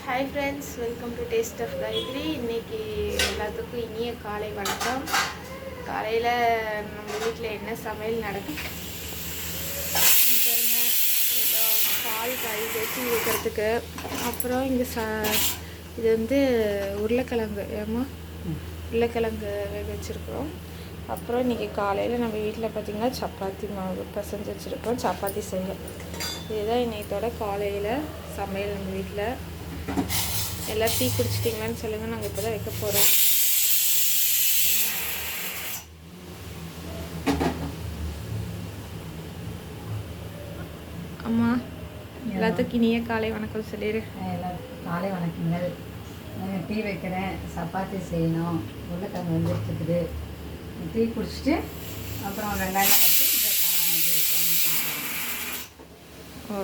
Hi friends, welcome to taste of Gayathri. இன்றைக்கி எல்லாத்துக்கும் இனிய காலை வணக்கம். காலையில் நம்ம வீட்டில் என்ன சமையல் நடக்கும் பாருங்க. எல்லாம் பால் காய் வச்சு வைக்கிறதுக்கு. அப்புறம் இங்கே இது வந்து உருளைக்கிழங்கு உருளைக்கிழங்கு வேக வச்சுருக்கிறோம். அப்புறம் இன்றைக்கி காலையில் நம்ம வீட்டில் பார்த்திங்கன்னா சப்பாத்தி மாவு பசஞ்சு வச்சுருக்கோம். சப்பாத்தி செய்யலாம். இதுதான் இன்றைக்கோட காலையில் சமையல். நம்ம வீட்டில் எல்லாம் டீ குடிச்சிட்டிங்களான்னு சொல்லுங்கள். நாங்கள் இப்போ தான் வைக்க போகிறோம். அம்மா எல்லாத்துக்கும் இனிய காலை வணக்கம் சொல்லிடு. எல்லாத்துக்கும் காலை வணக்கங்கள். டீ வைக்கிறேன், சப்பாத்தி செய்யணும், உருளைக்கிழங்கு வந்துட்டுருக்குது. டீ குடிச்சிட்டு அப்புறம் வெங்காயம் வச்சு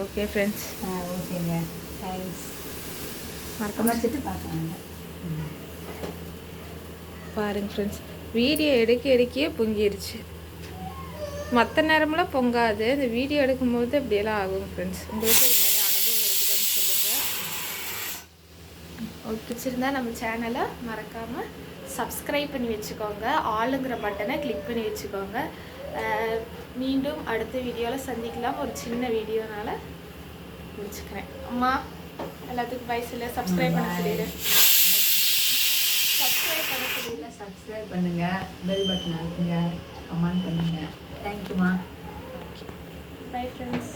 ஓகே ஃப்ரெண்ட்ஸ். ஓகேங்க, தேங்க்ஸ். மறக்காம வச்சுட்டு பார்க்கலாங்க. பாருங்க ஃப்ரெண்ட்ஸ், வீடியோ எடுக்க பொங்கிருச்சு. மற்ற நேரமெல்லாம் பொங்காது, இந்த வீடியோ எடுக்கும்போது அப்படியெல்லாம் ஆகும் ஃப்ரெண்ட்ஸ். உங்களுக்கு இது மாதிரி அனுபவம் இருக்குதுன்னு சொல்லுங்கள். பிடிச்சிருந்தா நம்ம சேனலை மறக்காமல் சப்ஸ்கிரைப் பண்ணி வச்சுக்கோங்க. ஆளுங்கிற பட்டனை கிளிக் பண்ணி வச்சுக்கோங்க. மீண்டும் அடுத்த வீடியோவில் சந்திக்கலாம். ஒரு சின்ன வீடியோனால முடிச்சுக்கிறேன். அம்மா எல்லாத்துக்கும் வயசில் சப்ஸ்கிரைப் பண்ண சொல்லிடு. சப்ஸ்கிரைப் பண்ணுங்கள், பெல் பட்டன் அழுத்துங்க, கமெண்ட் பண்ணுங்கள். தேங்க்யூம்மா. Bye friends.